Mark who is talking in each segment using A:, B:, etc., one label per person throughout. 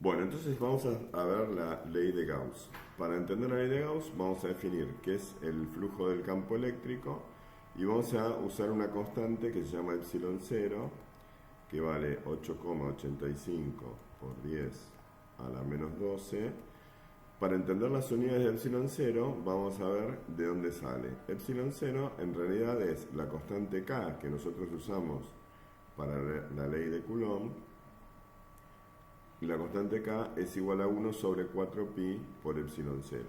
A: Bueno, entonces vamos a ver la ley de Gauss. Para entender la ley de Gauss vamos a definir qué es el flujo del campo eléctrico y vamos a usar una constante que se llama epsilon 0, que vale 8,85 por 10 a la menos 12. Para entender las unidades de epsilon 0 vamos a ver de dónde sale. Epsilon 0 en realidad es la constante K que nosotros usamos para la ley de Coulomb. Y la constante K es igual a 1 sobre 4pi por epsilon 0.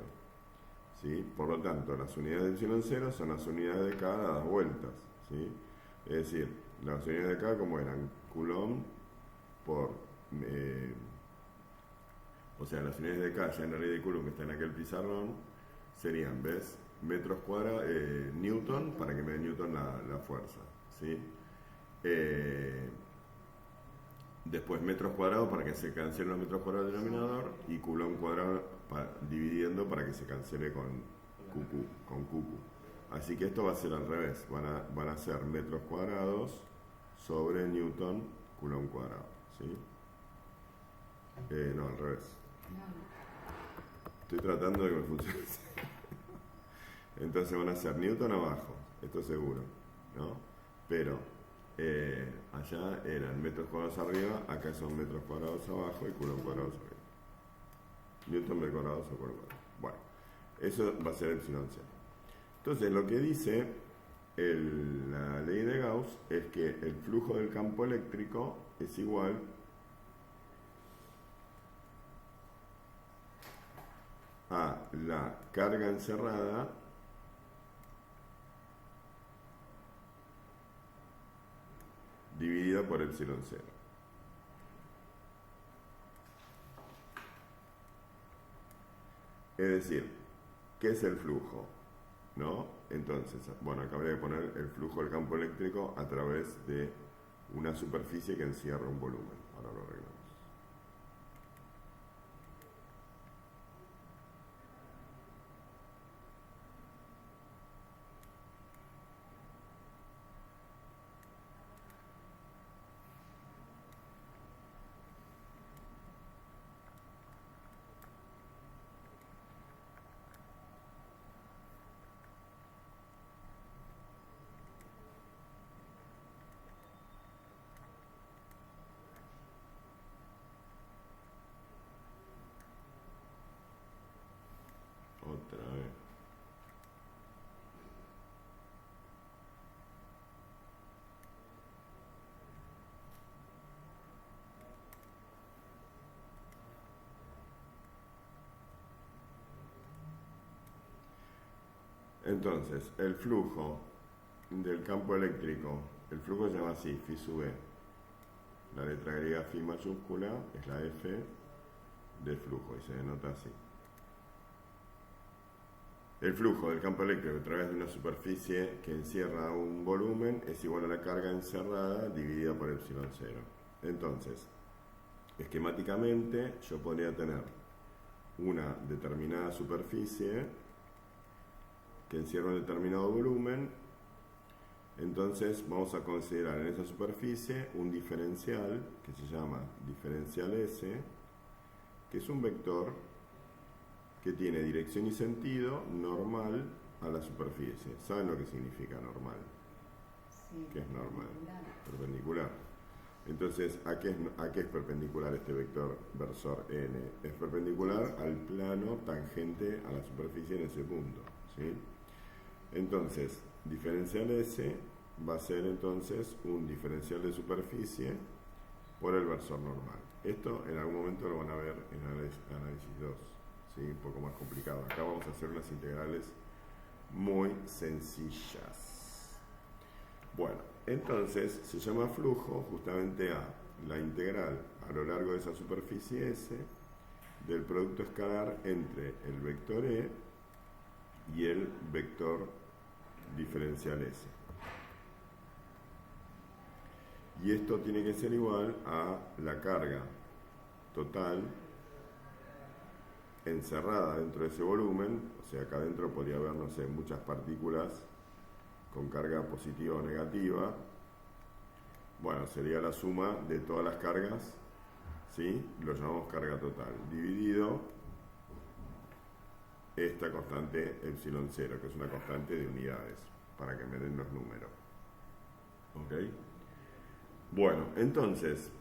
A: ¿Sí? Por lo tanto, las unidades de epsilon 0 son las unidades de K dadas vueltas. ¿Sí? Es decir, las unidades de K como eran Coulomb por... o sea, las unidades de K ya en la ley de Coulomb que está en aquel pizarrón serían, ¿ves? Metros cuadrados, Newton, para que me dé Newton la fuerza. ¿Sí? Después metros cuadrados para que se cancelen los metros cuadrados del denominador y Coulomb cuadrado dividiendo para que se cancele con QQ. Así que esto va a ser al revés, van a ser metros cuadrados sobre Newton Coulomb cuadrado. ¿Sí? No, al revés. Estoy tratando de que me funcione. Entonces van a ser Newton abajo, esto seguro, ¿no? Pero allá eran metros cuadrados arriba, acá son metros cuadrados abajo y Coulomb cuadrados arriba. Newton metros cuadrados sobre Coulomb cuadrado. Bueno, eso va a ser epsilon 0. Entonces lo que dice la ley de Gauss es que el flujo del campo eléctrico es igual a la carga encerrada dividida por epsilon 0. Es decir, ¿qué es el flujo? ¿No? Entonces, bueno, acá habría que poner el flujo del campo eléctrico a través de una superficie que encierra un volumen. Ahora lo arreglamos. Otra vez. Entonces, el flujo del campo eléctrico, el flujo se llama así, phi sub e. La letra griega phi mayúscula es la F del flujo y se denota así. El flujo del campo eléctrico a través de una superficie que encierra un volumen es igual a la carga encerrada dividida por epsilon 0. Entonces, esquemáticamente yo podría tener una determinada superficie que encierra un determinado volumen. Entonces vamos a considerar en esa superficie un diferencial que se llama diferencial S, que es un vector que tiene dirección y sentido normal a la superficie. ¿Saben lo que significa normal?
B: Sí,
A: ¿Qué es normal?
B: perpendicular.
A: Entonces, ¿a qué es perpendicular este vector versor n? Es perpendicular al plano tangente a la superficie en ese punto. ¿Sí? Entonces, diferencial S va a ser entonces un diferencial de superficie por el versor normal. Esto en algún momento lo van a ver en análisis 2. ¿Sí? Un poco más complicado. Acá vamos a hacer unas integrales muy sencillas. Bueno, entonces se llama flujo justamente a la integral a lo largo de esa superficie S del producto escalar entre el vector E y el vector diferencial S. Y esto tiene que ser igual a la carga total encerrada dentro de ese volumen. O sea, acá adentro podría haber, no sé, muchas partículas con carga positiva o negativa. Bueno, sería la suma de todas las cargas ¿sí? Lo llamamos carga total, dividido esta constante epsilon 0, que es una constante de unidades, para que me den los números. ¿Ok? Bueno, entonces,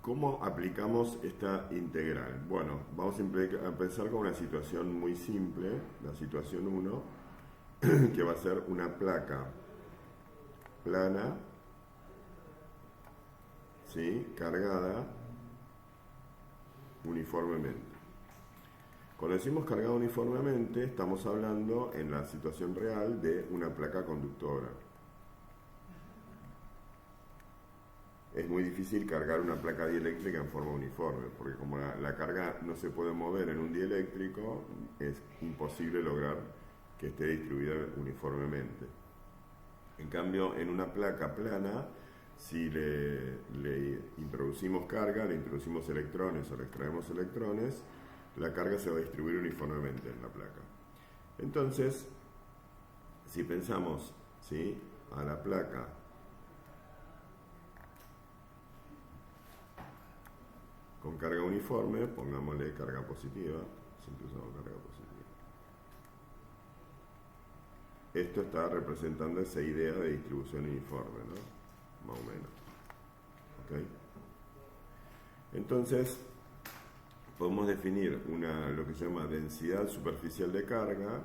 A: ¿cómo aplicamos esta integral? Bueno, vamos a empezar con una situación muy simple, la situación 1, que va a ser una placa plana, ¿sí? Cargada uniformemente. Cuando decimos cargada uniformemente, estamos hablando en la situación real de una placa conductora. Es muy difícil cargar una placa dieléctrica en forma uniforme, porque como la carga no se puede mover en un dieléctrico, es imposible lograr que esté distribuida uniformemente. En cambio, en una placa plana, si le introducimos carga, le introducimos electrones o le extraemos electrones, la carga se va a distribuir uniformemente en la placa. Entonces, si pensamos, ¿sí?, a la placa con carga uniforme, pongámosle carga positiva, siempre usamos carga positiva. Esto está representando esa idea de distribución uniforme, ¿no? Más o menos. ¿Ok? Entonces, podemos definir lo que se llama densidad superficial de carga,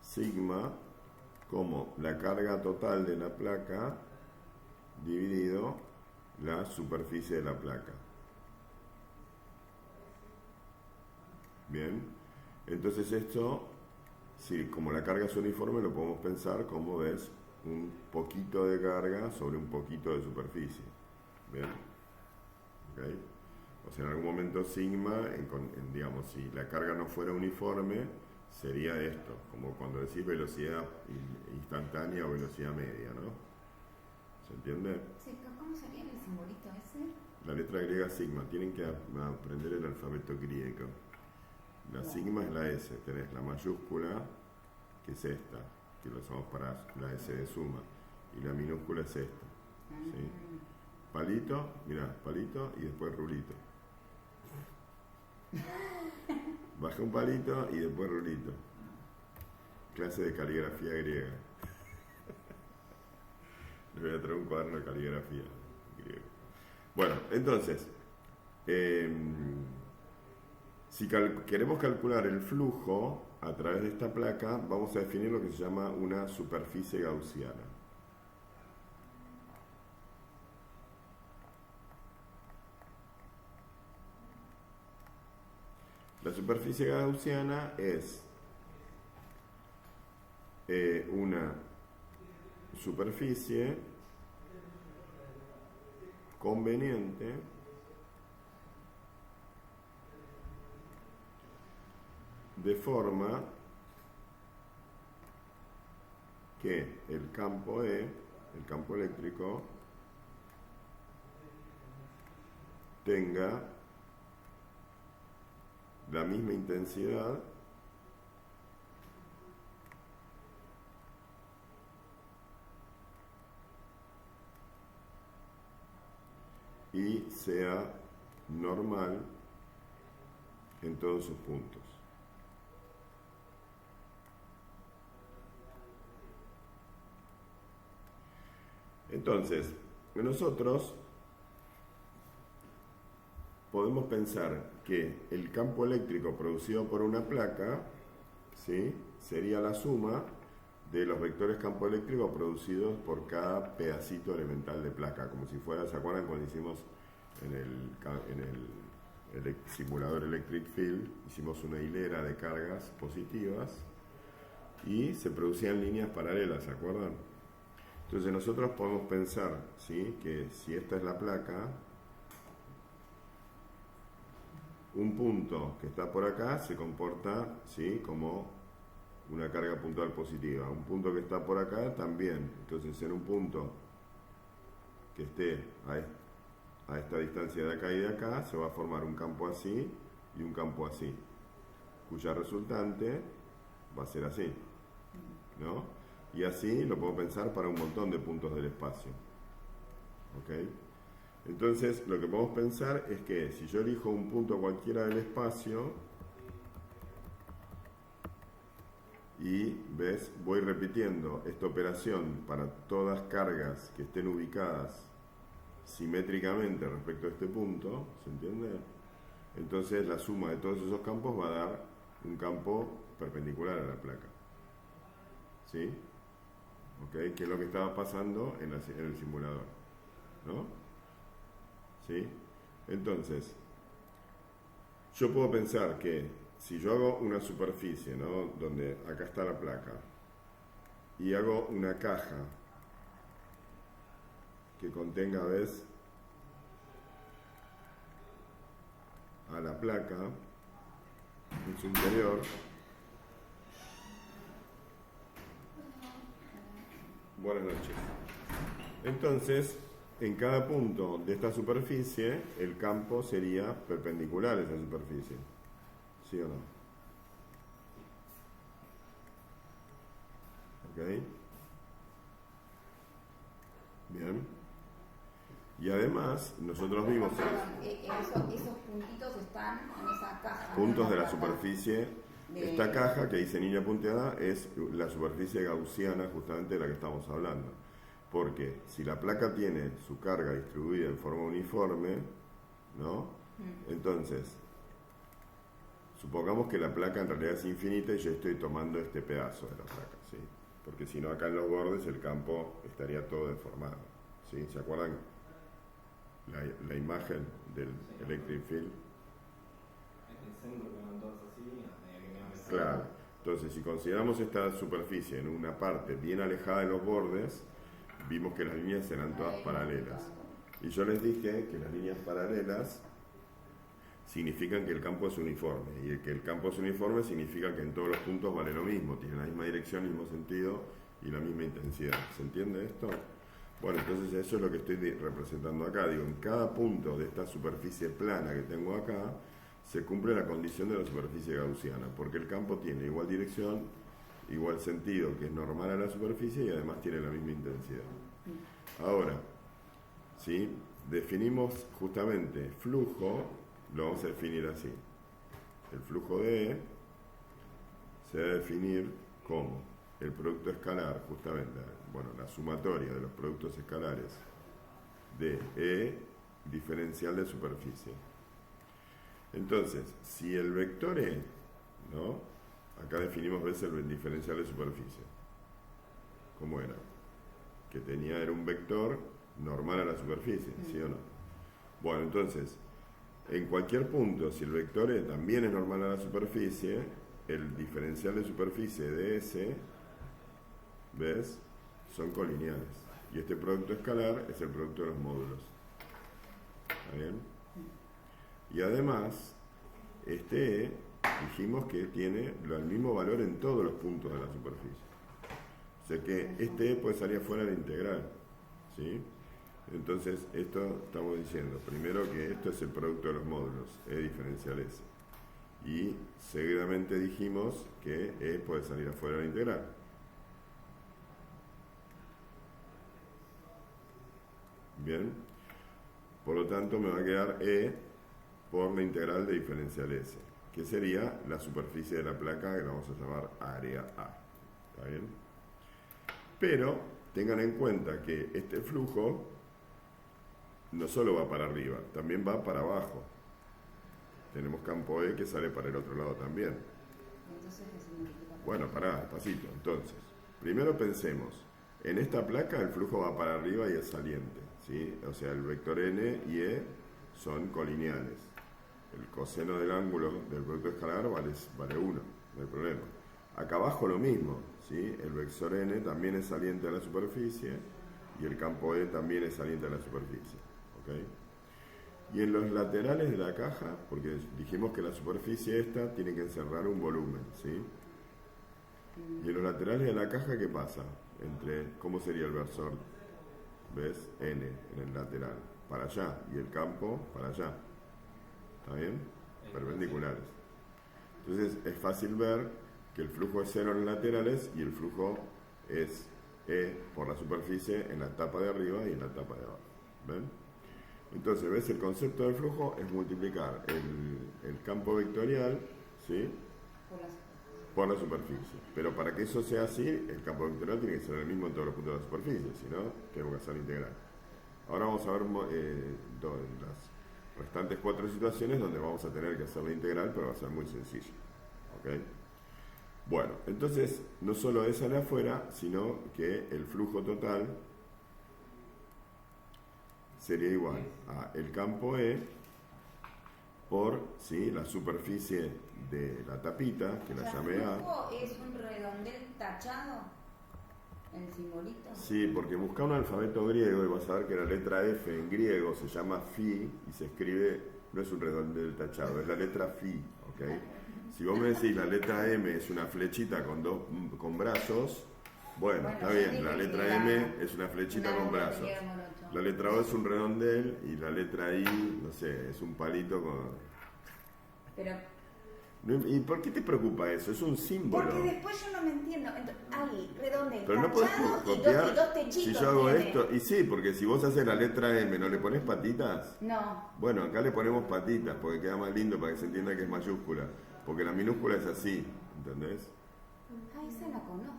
A: sigma, como la carga total de la placa dividido la superficie de la placa. Bien, entonces esto, si como la carga es uniforme, lo podemos pensar como, ves, un poquito de carga sobre un poquito de superficie. Bien, ¿okay? O sea, en algún momento sigma, digamos, si la carga no fuera uniforme, sería esto, como cuando decís velocidad instantánea o velocidad media, ¿no? ¿Se entiende?
B: Sí, ¿cómo sería el simbolito ese?
A: La letra griega sigma, tienen que aprender el alfabeto griego. La sigma es la S, tenés la mayúscula, que es esta, que lo usamos para la S de suma, y la minúscula es esta, ¿sí? Palito, mirá, palito y después rulito. Baja un palito y después rulito. Clase de caligrafía griega. Les voy a traer un cuaderno de caligrafía griega. Bueno, entonces, si queremos calcular el flujo a través de esta placa, vamos a definir lo que se llama una superficie gaussiana. La superficie gaussiana es una superficie conveniente de forma que el campo E, el campo eléctrico, tenga la misma intensidad y sea normal en todos sus puntos. Entonces, nosotros podemos pensar que el campo eléctrico producido por una placa, ¿sí?, sería la suma de los vectores campo eléctrico producidos por cada pedacito elemental de placa, como si fuera, ¿se acuerdan cuando hicimos en el simulador Electric Field? Hicimos una hilera de cargas positivas y se producían líneas paralelas, ¿se acuerdan? Entonces nosotros podemos pensar, ¿sí?, que si esta es la placa, un punto que está por acá se comporta, ¿sí?, como una carga puntual positiva. Un punto que está por acá también. Entonces, en un punto que esté a esta distancia de acá y de acá, se va a formar un campo así y un campo así. cuya resultante va a ser así, ¿no? Y así lo puedo pensar para un montón de puntos del espacio. ¿Ok? Entonces, lo que podemos pensar es que si yo elijo un punto cualquiera del espacio y, ¿ves? Voy repitiendo esta operación para todas cargas que estén ubicadas simétricamente respecto a este punto, ¿se entiende? Entonces la suma de todos esos campos va a dar un campo perpendicular a la placa. ¿Sí? ¿Ok? Que es lo que estaba pasando en el simulador, ¿no? ¿Sí? Entonces, yo puedo pensar que si yo hago una superficie, ¿no? Donde acá está la placa, y hago una caja que contenga, ¿ves? A la placa en su interior. Buenas noches. Entonces, en cada punto de esta superficie, el campo sería perpendicular a esa superficie. ¿Sí o no? ¿Ok? Bien. Y además, nosotros vimos
B: esos puntitos están en esa caja.
A: puntos de la superficie. Esta caja que dice línea punteada es la superficie gaussiana justamente de la que estamos hablando. Porque si la placa tiene su carga distribuida en forma uniforme, ¿no? Entonces, supongamos que la placa en realidad es infinita y yo estoy tomando este pedazo de la placa, ¿sí? Porque si no, acá en los bordes el campo estaría todo deformado, ¿sí? ¿Se acuerdan la imagen del electric field?
C: El centro que van todos así,
A: Claro. Entonces, si consideramos esta superficie en una parte bien alejada de los bordes, vimos que las líneas eran todas paralelas. Y yo les dije que las líneas paralelas significan que el campo es uniforme. Y que el campo es uniforme significa que en todos los puntos vale lo mismo, tiene la misma dirección, el mismo sentido y la misma intensidad. ¿Se entiende esto? Bueno, entonces eso es lo que estoy representando acá. Digo, en cada punto de esta superficie plana que tengo acá, se cumple la condición de la superficie gaussiana, porque el campo tiene igual dirección, igual sentido, que es normal a la superficie, y además tiene la misma intensidad. Ahora, ¿sí? Definimos justamente flujo, lo vamos a definir así. El flujo de E se va a definir como el producto escalar, justamente, bueno, la sumatoria de los productos escalares de E diferencial de superficie. Entonces, si el vector E, ¿no? Acá definimos, ¿ves? El diferencial de superficie. ¿Cómo era? Que era un vector normal a la superficie, ¿sí o no? Bueno, entonces, en cualquier punto, si el vector E también es normal a la superficie, el diferencial de superficie de S, ¿ves? Son colineales. Y este producto escalar es el producto de los módulos. ¿Está bien? Y además, este E, dijimos que tiene el mismo valor en todos los puntos de la superficie. O sea que este E puede salir afuera de la integral, ¿sí? Entonces, esto estamos diciendo, primero que esto es el producto de los módulos, E diferencial S. Y seguidamente dijimos que E puede salir afuera de la integral. Bien. Por lo tanto, me va a quedar E por la integral de diferencial S, que sería la superficie de la placa, que la vamos a llamar área A. ¿Está bien? Pero tengan en cuenta que este flujo no solo va para arriba, también va para abajo. Tenemos campo E que sale para el otro lado también. Bueno, pará, despacito. Entonces, primero pensemos, en esta placa el flujo va para arriba y es saliente, ¿sí? O sea, el vector N y E son colineales. El coseno del ángulo del producto escalar vale 1, no hay problema. Acá abajo lo mismo, ¿sí? El vector N también es saliente a la superficie y el campo E también es saliente a la superficie. ¿Okay? Y en los laterales de la caja, porque dijimos que la superficie esta tiene que encerrar un volumen, ¿sí? Y en los laterales de la caja, ¿qué pasa? ¿Cómo sería el versor? ¿Ves? N en el lateral, para allá, y el campo para allá. ¿Está bien? Perpendiculares. Entonces es fácil ver que el flujo es cero en los laterales y el flujo es E por la superficie en la etapa de arriba y en la etapa de abajo. ¿Ven? Entonces, ¿ves? El concepto del flujo es multiplicar el campo vectorial, ¿sí?, por la superficie. Pero para que eso sea así, el campo vectorial tiene que ser el mismo en todos los puntos de la superficie, si no, tenemos que hacer la integral. Ahora vamos a ver las restantes 4 situaciones donde vamos a tener que hacer la integral, pero va a ser muy sencillo. ¿Ok? Bueno, entonces no solo es sale afuera, sino que el flujo total sería igual a el campo E por, ¿sí?, la superficie de la tapita, que la llamé A.
B: ¿Flujo es un redondel tachado? ¿El simbolito?
A: Sí, porque busca un alfabeto griego y vas a ver que la letra F en griego se llama Fi y se escribe, no es un redondel tachado, es la letra Fi, ¿ok? Si vos me decís la letra M es una flechita con brazos, bueno, está bien, la letra M es una flechita con brazos. La letra O es un redondel y la letra I, no sé, es un palito con...
B: Pero...
A: ¿Y por qué te preocupa eso? Es un símbolo.
B: Porque después yo no me entiendo. Hay redondel
A: pero no podés
B: tachado
A: copiar
B: y dos techitos.
A: si yo hago
B: tiene.
A: esto. Y sí, porque si vos haces la letra M, ¿no le pones patitas?
B: No.
A: Bueno, acá le ponemos patitas porque queda más lindo para que se entienda que es mayúscula. Porque la minúscula es así, ¿entendés?
B: Ah, esa la conozco.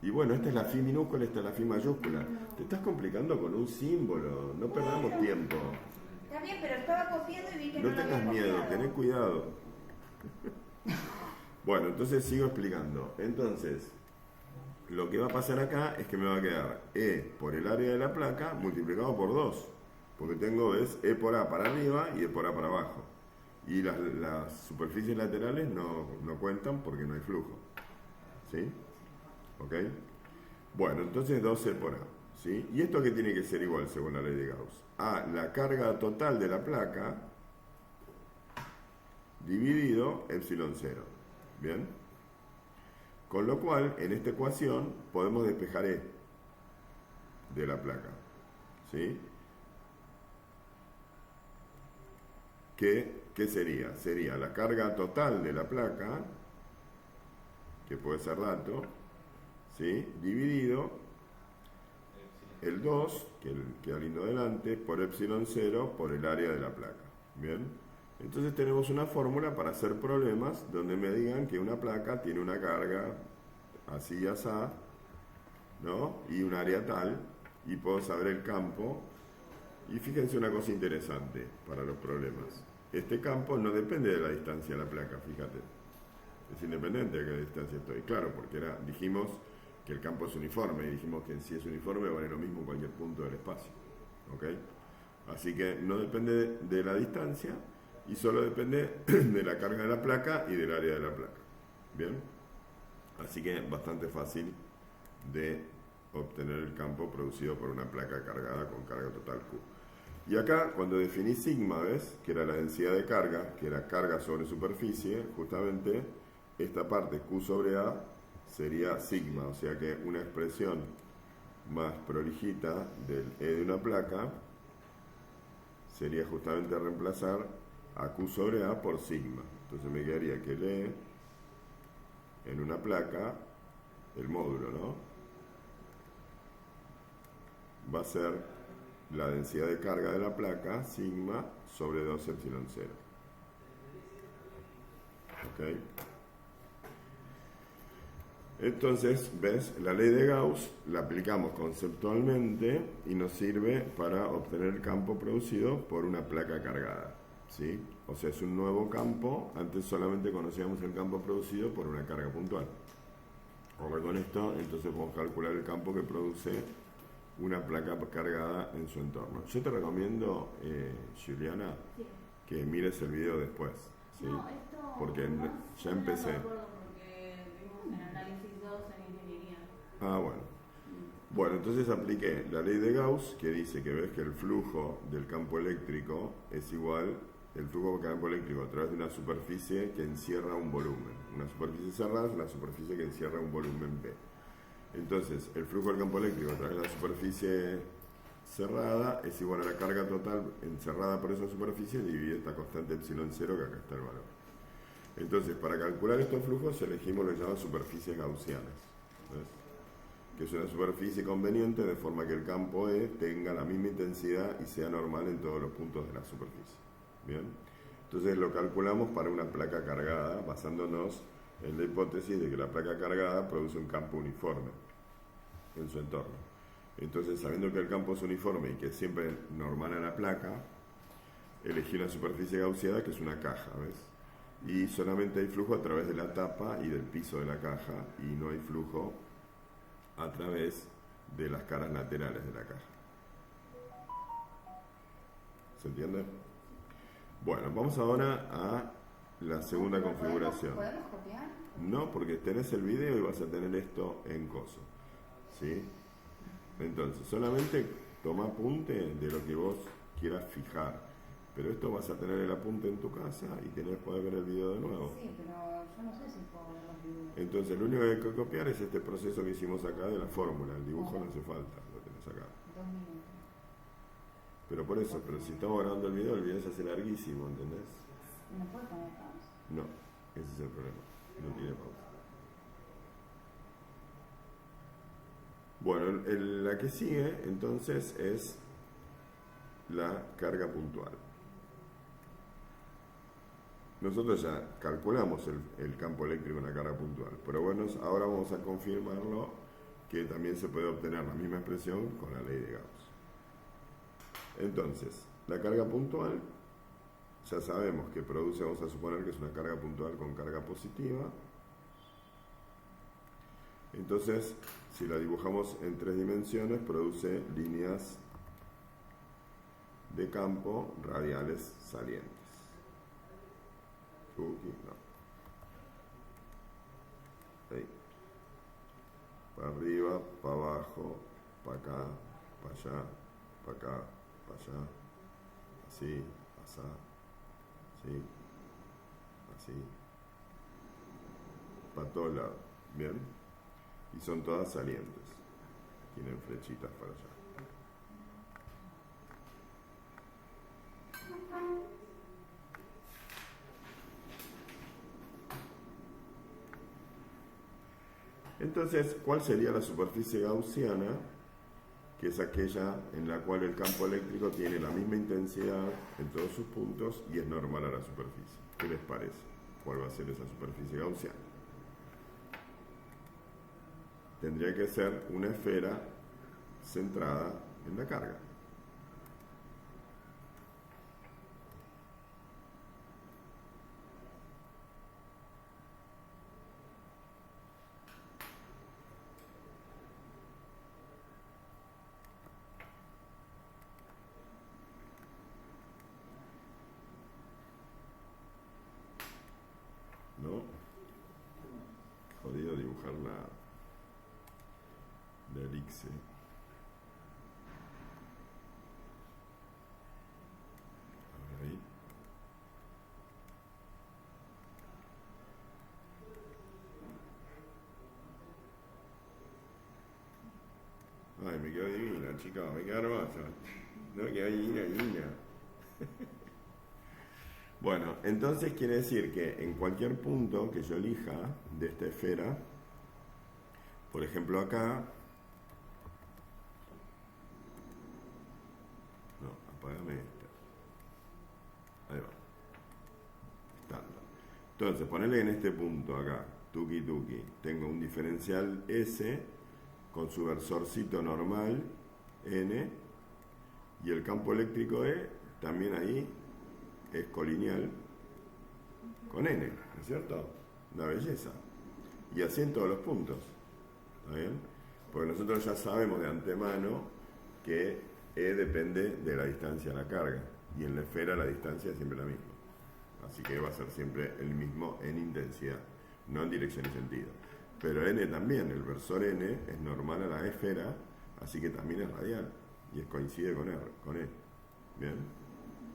A: Y bueno, esta es la fi minúscula, esta es la fi mayúscula. Te estás complicando con un símbolo, no perdamos tiempo.
B: Está bien, pero estaba copiando y vi que
A: No
B: no lo
A: tengas
B: había
A: miedo,
B: copiado.
A: tené cuidado. Bueno, entonces sigo explicando. Entonces, lo que va a pasar acá es que me va a quedar E por el área de la placa multiplicado por 2. Porque tengo, ¿ves? E por A para arriba y E por A para abajo. Y las superficies laterales no cuentan porque no hay flujo. ¿Sí? ¿Ok? Bueno, entonces 2E por A. ¿Sí? ¿Y esto qué tiene que ser igual según la ley de Gauss? A la carga total de la placa dividido epsilon 0. ¿Bien? Con lo cual, en esta ecuación podemos despejar E de la placa. ¿Sí? ¿Qué sería? Sería la carga total de la placa, que puede ser dato, ¿sí?, dividido el 2, que queda lindo delante, por epsilon 0 por el área de la placa. ¿Bien? Entonces tenemos una fórmula para hacer problemas donde me digan que una placa tiene una carga así y asá, ¿no?, y un área tal, y puedo saber el campo. Y fíjense una cosa interesante para los problemas. Este campo no depende de la distancia de la placa, fíjate. Es independiente de qué distancia estoy. Claro, porque dijimos que el campo es uniforme y dijimos que si es uniforme vale lo mismo en cualquier punto del espacio. ¿Ok? Así que no depende de la distancia y solo depende de la carga de la placa y del área de la placa. ¿Bien? Así que bastante fácil de obtener el campo producido por una placa cargada con carga total Q. Y acá, cuando definí sigma, ¿ves?, que era la densidad de carga, que era carga sobre superficie, justamente esta parte Q sobre A sería sigma, o sea que una expresión más prolijita del E de una placa sería justamente reemplazar a Q sobre A por sigma. Entonces me quedaría que el E en una placa, el módulo, ¿no?, va a ser la densidad de carga de la placa, sigma, sobre 2 epsilon 0. ¿Ok? Entonces, ¿ves? La ley de Gauss la aplicamos conceptualmente y nos sirve para obtener el campo producido por una placa cargada. ¿Sí? O sea, es un nuevo campo. Antes solamente conocíamos el campo producido por una carga puntual. Ahora con esto, entonces podemos calcular el campo que produce una placa cargada en su entorno. Yo te recomiendo, Juliana,
D: Sí.
A: que mires el video después, ¿sí?
D: No, esto
A: Porque
D: no,
A: ya
D: no
A: empecé.
D: me acuerdo porque vimos en análisis 2 en ingeniería.
A: Ah, bueno. Bueno, entonces apliqué la ley de Gauss, que dice que ves que el flujo del campo eléctrico es igual, el flujo del campo eléctrico a través de una superficie que encierra un volumen. Una superficie cerrada es una superficie que encierra un volumen B. Entonces, el flujo del campo eléctrico a través de la superficie cerrada es igual a la carga total encerrada por esa superficie dividido esta constante epsilon 0, que acá está el valor. Entonces, para calcular estos flujos elegimos lo que se llama superficies gaussianas. ¿Ves? Que es una superficie conveniente de forma que el campo E tenga la misma intensidad y sea normal en todos los puntos de la superficie. ¿Bien? Entonces lo calculamos para una placa cargada, basándonos en la hipótesis de que la placa cargada produce un campo uniforme en su entorno. Entonces, sabiendo que el campo es uniforme y que es siempre normal a la placa, elegí una superficie gaussiana que es una caja, ¿ves? Y solamente hay flujo a través de la tapa y del piso de la caja, y no hay flujo a través de las caras laterales de la caja. ¿Se entiende? Bueno, vamos ahora a la segunda configuración.
B: ¿Podemos copiar?
A: No, porque tenés el video y vas a tener esto en coso. ¿Sí? Entonces, solamente toma apunte de lo que vos quieras fijar. Pero esto vas a tener el apunte en tu casa y tenés que poder ver el video de nuevo.
B: Sí, pero yo no sé si puedo ver los videos.
A: Entonces, lo único que hay que copiar es este proceso que hicimos acá de la fórmula. El dibujo no hace falta, lo tenés acá.
B: 2 minutos.
A: Pero por eso, pero si estamos grabando el video se hace larguísimo, ¿entendés?
B: ¿No puedo poner pausa?
A: No, ese es el problema. No tiene pausa. Bueno, la que sigue entonces es la carga puntual. Nosotros ya calculamos el campo eléctrico en la carga puntual, pero bueno, ahora vamos a confirmarlo que también se puede obtener la misma expresión con la ley de Gauss. Entonces, la carga puntual, ya sabemos que produce, vamos a suponer que es una carga puntual con carga positiva. Entonces, si la dibujamos en 3 dimensiones, produce líneas de campo radiales salientes. No. Ahí. Para arriba, para abajo, para acá, para allá, para acá, para allá. Así, así, así, así. Para todos lados. ¿Bien? Y son todas salientes. Tienen flechitas para allá. Entonces, ¿cuál sería la superficie gaussiana? Que es aquella en la cual el campo eléctrico tiene la misma intensidad en todos sus puntos y es normal a la superficie. ¿Qué les parece? ¿Cuál va a ser esa superficie gaussiana? Tendría que ser una esfera centrada en la carga. ¿No? Jodido dibujar la elixir. A ver ahí. Ay, me quedó divina, chicos, me quedó hermosa. No, quedó divina. Bueno, entonces quiere decir que en cualquier punto que yo elija de esta esfera, por ejemplo acá, no, apagame esta. Ahí va. Estándar. Entonces, ponele en este punto acá, tuki tuki, tengo un diferencial S con su versorcito normal, N, y el campo eléctrico E, también ahí, es colineal con N, ¿no es cierto? Una belleza. Y así en todos los puntos. ¿Está bien? Porque nosotros ya sabemos de antemano que E depende de la distancia de la carga. Y en la esfera la distancia es siempre la misma. Así que va a ser siempre el mismo en intensidad, no en dirección y sentido. Pero N también, el versor N es normal a la esfera, así que también es radial. Y coincide con E. ¿Bien?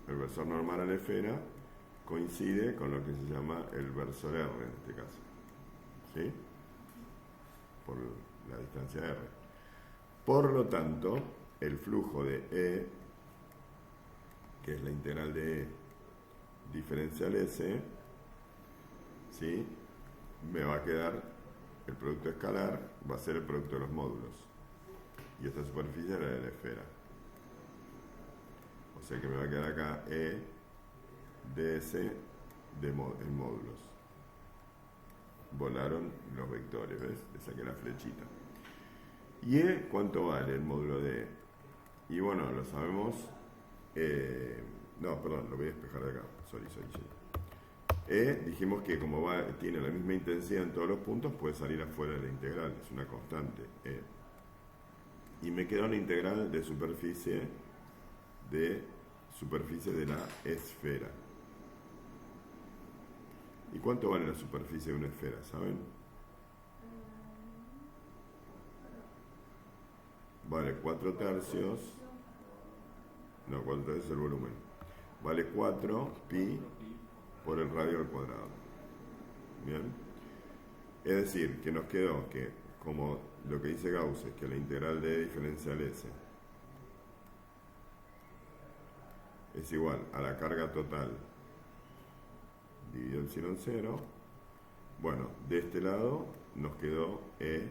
A: El versor normal a la esfera coincide con lo que se llama el versor R en este caso. ¿Sí? Por la distancia R. Por lo tanto, el flujo de E, que es la integral de E diferencial S, ¿sí? Me va a quedar el producto escalar, va a ser el producto de los módulos. Y esta superficie era de la esfera. O sea que me va a quedar acá E ds en módulos. Volaron los vectores, ¿ves? Le saqué la flechita. ¿Y E cuánto vale el módulo de E? Y bueno, lo sabemos. No, perdón, lo voy a despejar de acá. Sorry. E, dijimos que como tiene la misma intensidad en todos los puntos, puede salir afuera de la integral. Es una constante, E. Y me queda una integral de superficie de la esfera. ¿Y cuánto vale la superficie de una esfera? ¿Saben? Vale 4 tercios. No, 4 tercios es el volumen. Vale 4 pi por el radio al cuadrado. Bien. Es decir, que nos quedó que, como lo que dice Gauss, es que la integral de E diferencial S es igual a la carga total dividido epsilon 0. Bueno, de este lado nos quedó E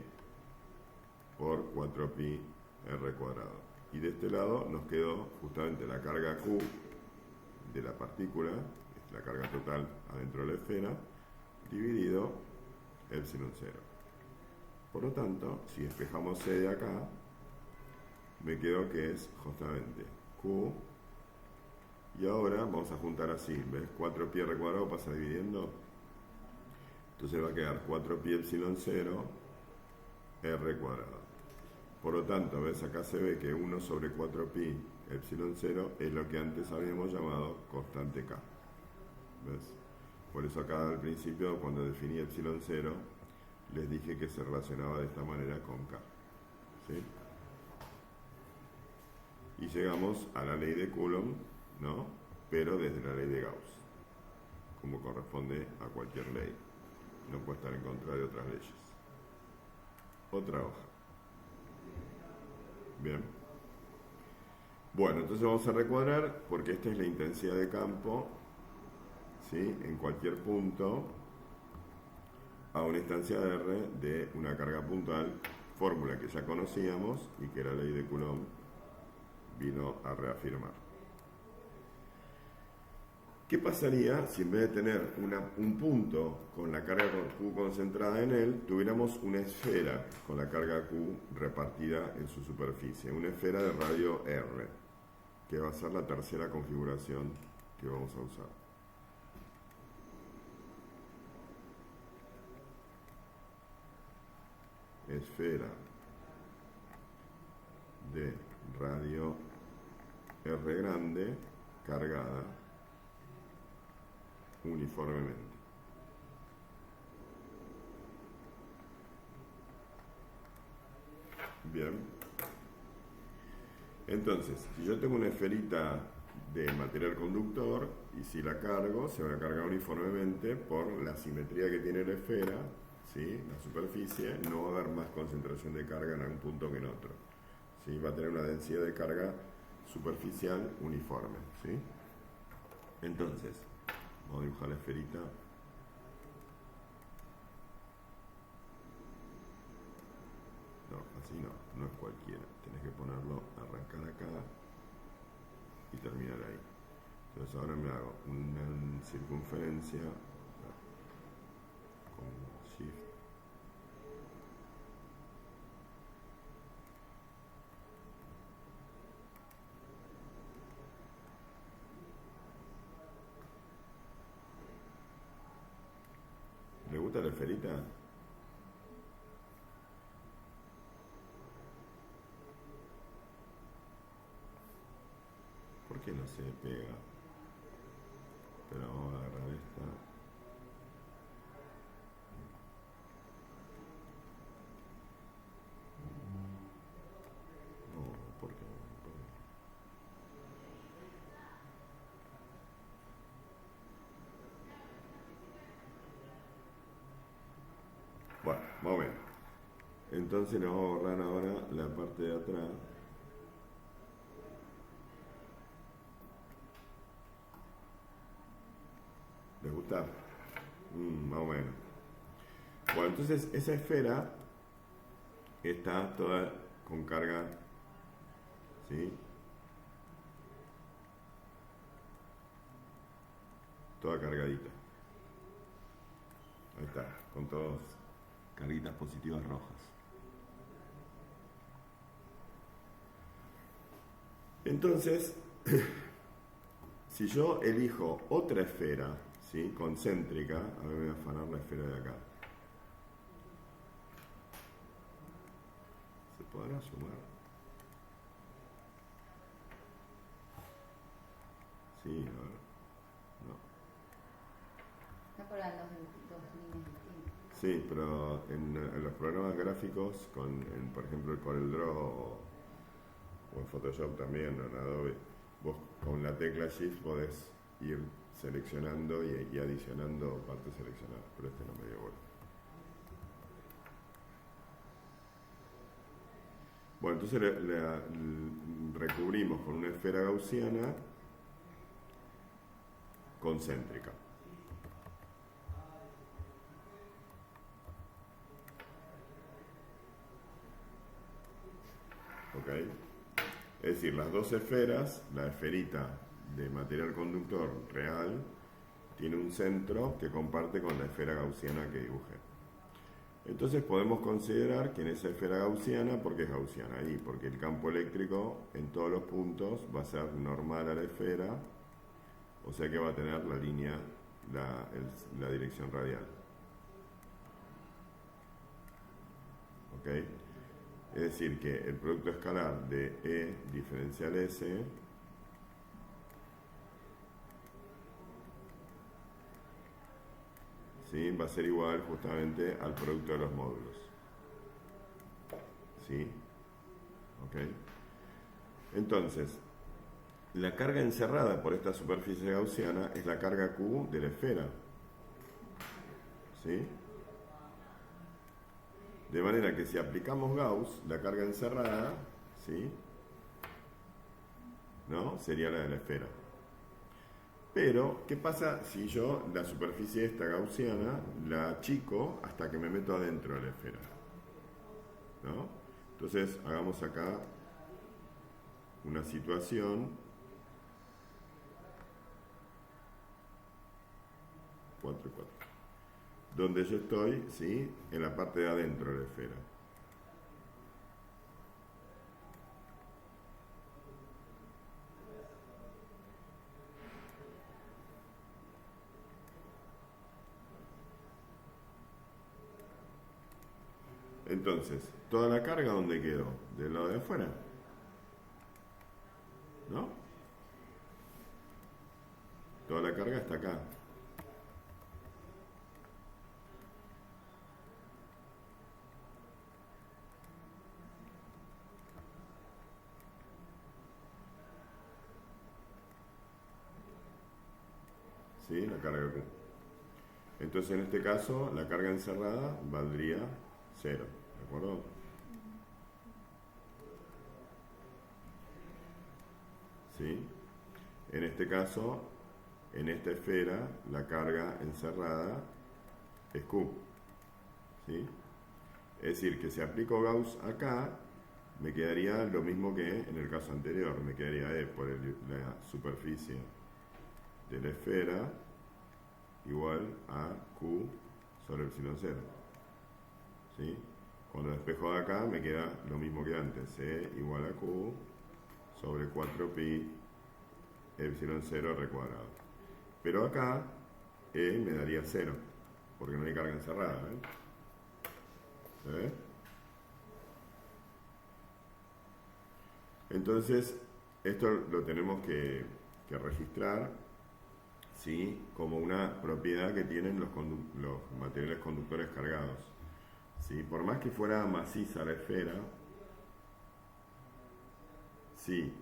A: por 4pi r cuadrado. Y de este lado nos quedó justamente la carga Q de la partícula, es la carga total adentro de la esfera, dividido epsilon 0. Por lo tanto, si despejamos C de acá, me quedo que es justamente Q. Y ahora vamos a juntar así, ¿ves? 4pi r cuadrado pasa dividiendo. Entonces va a quedar 4pi epsilon 0 r cuadrado. Por lo tanto, ¿ves? Acá se ve que 1 sobre 4pi epsilon 0 es lo que antes habíamos llamado constante K. ¿Ves? Por eso acá al principio, cuando definí epsilon 0, les dije que se relacionaba de esta manera con K. ¿Sí? Y llegamos a la ley de Coulomb, ¿no? Pero desde la ley de Gauss, como corresponde a cualquier ley. No puede estar en contra de otras leyes. Otra hoja. Bien. Bueno, entonces vamos a recuadrar, porque esta es la intensidad de campo, ¿sí? En cualquier punto a una instancia R de una carga puntual, fórmula que ya conocíamos y que la ley de Coulomb vino a reafirmar. ¿Qué pasaría si en vez de tener un punto con la carga Q concentrada en él, tuviéramos una esfera con la carga Q repartida en su superficie? Una esfera de radio R, que va a ser la tercera configuración que vamos a usar. Esfera de radio R grande cargada uniformemente. Bien. Entonces, si yo tengo una esferita de material conductor y si la cargo, se va a cargar uniformemente por la simetría que tiene la esfera, ¿sí? La superficie, no va a haber más concentración de carga en algún punto que en otro, ¿sí? Va a tener una densidad de carga superficial uniforme, ¿sí? Entonces, vamos a dibujar la esferita. No, así no es cualquiera. Tenés que ponerlo, arrancar acá y terminar ahí. Entonces ahora me hago una circunferencia con Shift. ¿Le gusta la esferita? ¿Por qué no se pega? Pero vamos a agarrar esta. No, ¿por qué? Bueno, más o menos. Entonces le vamos a borrar ahora la parte de atrás. ¿Les gusta? Más o menos. Bueno, entonces esa esfera está toda con carga, ¿sí? Toda cargadita. Ahí está, con todas carguitas positivas rojas. Entonces, si yo elijo otra esfera, ¿sí? Concéntrica, a ver, voy a afanar la esfera de acá. ¿Se podrá sumar? Sí, a ver. No.
B: Está por las dos líneas distintas.
A: Sí, pero en los programas gráficos, por ejemplo el CorelDRAW o en Photoshop también, o en Adobe, vos con la tecla Shift podés ir seleccionando y adicionando partes seleccionadas, pero este no me dio bola. Bueno, entonces recubrimos con una esfera gaussiana concéntrica. ¿Ok? Es decir, las dos esferas, la esferita de material conductor real tiene un centro que comparte con la esfera gaussiana que dibujé. Entonces podemos considerar que en esa esfera gaussiana, ¿por qué es gaussiana? Ahí, porque el campo eléctrico en todos los puntos va a ser normal a la esfera, o sea que va a tener la línea, la dirección radial. ¿Ok? Es decir, que el producto escalar de E diferencial S ¿sí? Va a ser igual justamente al producto de los módulos. ¿Sí? ¿Ok? Entonces, la carga encerrada por esta superficie gaussiana es la carga Q de la esfera. ¿Sí? De manera que si aplicamos Gauss, la carga encerrada, ¿sí? ¿No? Sería la de la esfera. Pero, ¿qué pasa si yo la superficie esta gaussiana la achico hasta que me meto adentro de la esfera? ¿No? Entonces, hagamos acá una situación 4 y 4. Donde yo estoy, ¿sí? En la parte de adentro de la esfera. Entonces, ¿toda la carga dónde quedó? Del lado de afuera, ¿no? Toda la carga está acá. ¿Sí? La carga Q. Entonces, en este caso, la carga encerrada valdría 0. ¿De acuerdo? ¿Sí? En este caso, en esta esfera, la carga encerrada es Q. ¿Sí? Es decir, que si aplico Gauss acá, me quedaría lo mismo que en el caso anterior. Me quedaría E por la superficie de la esfera igual a Q sobre epsilon 0. ¿Sí? Cuando despejo de acá me queda lo mismo que antes, E igual a Q sobre 4pi epsilon 0 r cuadrado. Pero acá E me daría 0, porque no hay carga encerrada. ¿Se ve? Entonces, esto lo tenemos que registrar, ¿sí? Como una propiedad que tienen los materiales conductores cargados. ¿Sí? Por más que fuera maciza la esfera, si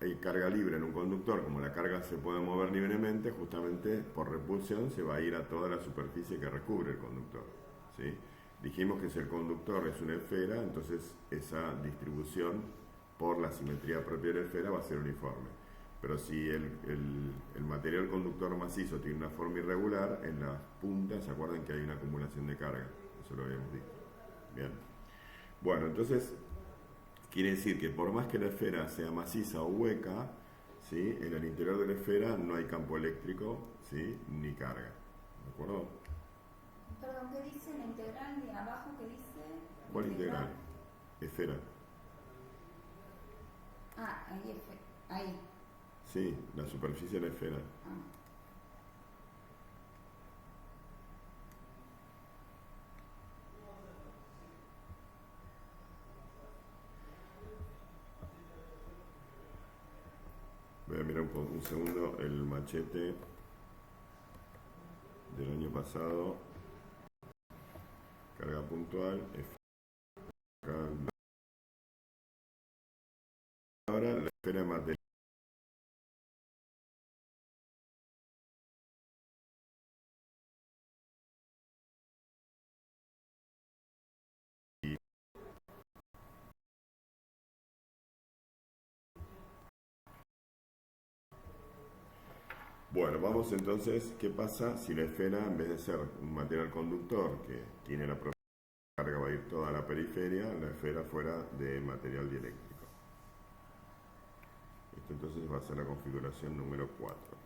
A: hay carga libre en un conductor, como la carga se puede mover libremente, justamente por repulsión se va a ir a toda la superficie que recubre el conductor. ¿Sí? Dijimos que si el conductor es una esfera, entonces esa distribución por la simetría propia de la esfera va a ser uniforme. Pero si el material conductor macizo tiene una forma irregular, en las puntas, ¿se acuerdan que hay una acumulación de carga? Eso lo habíamos visto. Bien. Bueno, entonces, quiere decir que por más que la esfera sea maciza o hueca, ¿sí? En el interior de la esfera no hay campo eléctrico, ¿sí? Ni carga. ¿De acuerdo?
B: Perdón, ¿qué dice la integral de abajo? ¿Qué dice?
A: ¿Cuál integral? Esfera.
B: Ah, ahí.
A: Sí, la superficie de la esfera.
B: Ah.
A: Voy a mirar un segundo el machete del año pasado. Carga puntual. Ahora la esfera de material. Bueno, vamos entonces, ¿qué pasa si la esfera, en vez de ser un material conductor que tiene la propia carga, va a ir toda a la periferia, la esfera fuera de material dieléctrico? Esto entonces va a ser la configuración número 4.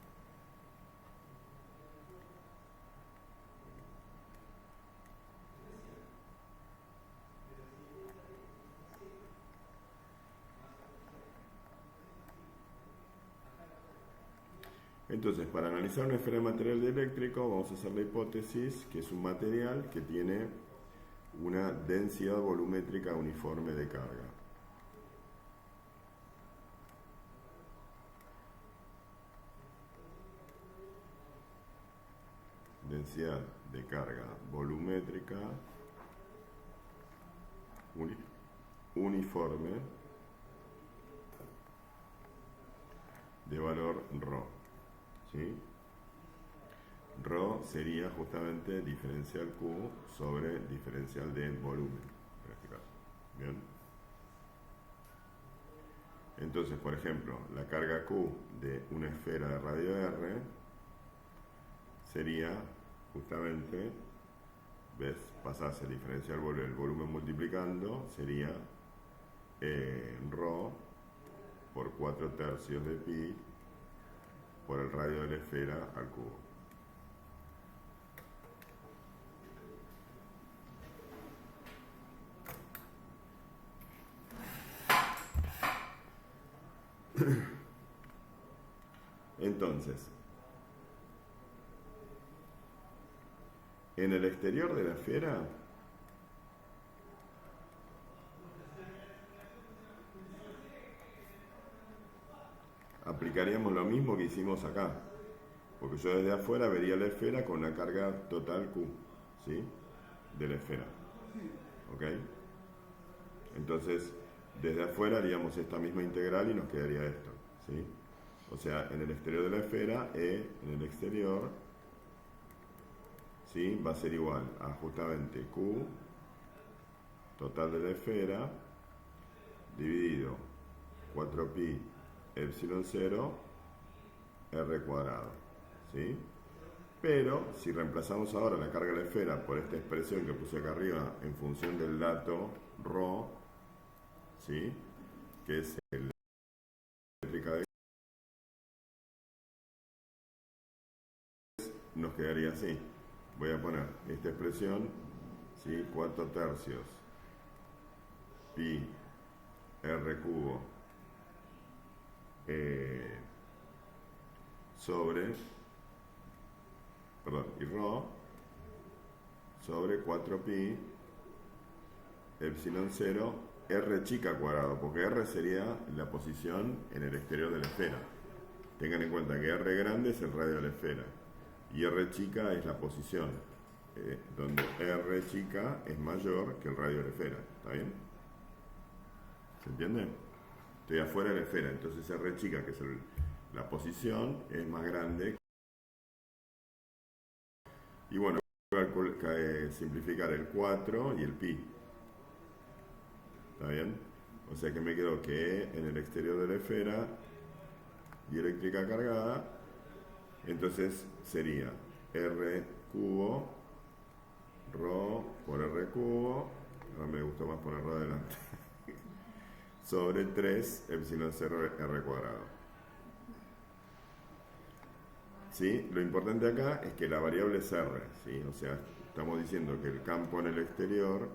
A: Entonces, para analizar una esfera de material dieléctrico, vamos a hacer la hipótesis que es un material que tiene una densidad volumétrica uniforme de carga. Densidad de carga volumétrica uniforme de valor ρ. ¿Sí? Rho sería justamente diferencial Q sobre diferencial de volumen, en este caso. ¿Bien? Entonces, por ejemplo, la carga Q de una esfera de radio R sería justamente, ¿ves? Pasás el diferencial el volumen multiplicando, sería Rho por 4/3 de pi por el radio de la esfera al cubo. Entonces, en el exterior de la esfera aplicaríamos lo mismo que hicimos acá, porque yo desde afuera vería la esfera con la carga total Q, ¿sí? De la esfera. ¿Ok? Entonces, desde afuera haríamos esta misma integral y nos quedaría esto, ¿sí? O sea, en el exterior de la esfera, E en el exterior, ¿sí? Va a ser igual a justamente Q total de la esfera dividido 4pi epsilon 0 r cuadrado, ¿sí? Pero si reemplazamos ahora la carga de la esfera por esta expresión que puse acá arriba en función del dato ρ, ¿sí? Que es el eléctrica de, nos quedaría así. Voy a poner esta expresión, ¿sí? 4/3 pi r cubo sobre, perdón, y ρ sobre 4pi epsilon 0 r chica cuadrado, porque r sería la posición en el exterior de la esfera. Tengan en cuenta que r grande es el radio de la esfera y r chica es la posición, donde r chica es mayor que el radio de la esfera. ¿Está bien? ¿Se entiende? Estoy afuera de la esfera, entonces r chica, que es la posición, es más grande. Y bueno, voy a simplificar el 4 y el pi. ¿Está bien? O sea que me quedo que en el exterior de la esfera dieléctrica cargada, entonces sería R cubo, ρ por R cubo, ahora me gustó más poner ρ adelante, sobre 3 epsilon 0 R cuadrado. ¿Sí? Lo importante acá es que la variable es R, ¿sí? O sea, estamos diciendo que el campo en el exterior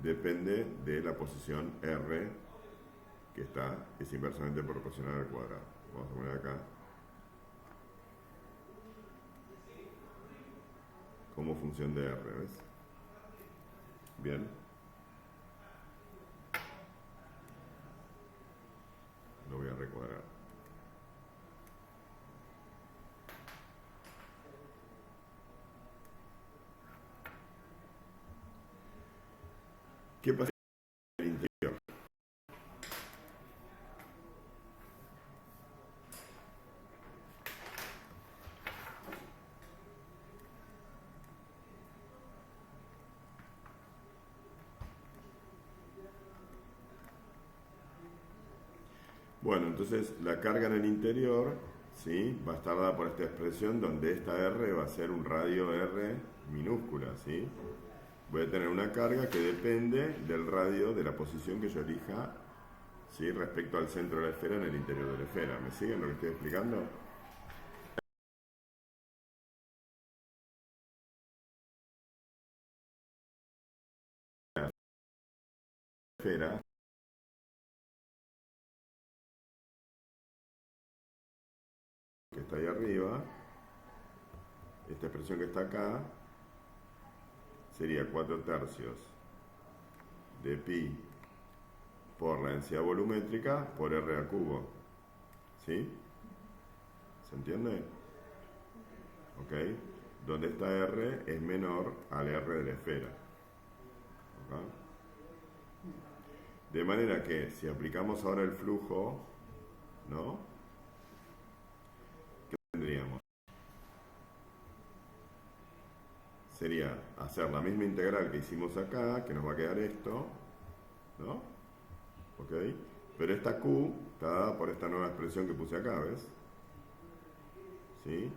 A: depende de la posición R, que es inversamente proporcional al cuadrado. Vamos a poner acá como función de R, ¿ves? Bien. Lo voy a recuadrar. ¿Qué pasa en el interior? Bueno, entonces la carga en el interior, ¿sí?, va a estar dada por esta expresión donde esta R va a ser un radio R minúscula, ¿sí? Voy a tener una carga que depende del radio de la posición que yo elija, ¿sí?, respecto al centro de la esfera en el interior de la esfera. ¿Me siguen lo que estoy explicando? La esfera que está ahí arriba, esta expresión que está acá, sería 4/3 de pi por la densidad volumétrica por R al cubo. ¿Sí? ¿Se entiende? ¿Ok? Donde esta R es menor al R de la esfera. ¿Ok? De manera que si aplicamos ahora el flujo, ¿no?, ¿qué tendríamos? Sería hacer la misma integral que hicimos acá, que nos va a quedar esto, ¿no? ¿Ok? Pero esta Q está dada por esta nueva expresión que puse acá, ¿ves? ¿Sí?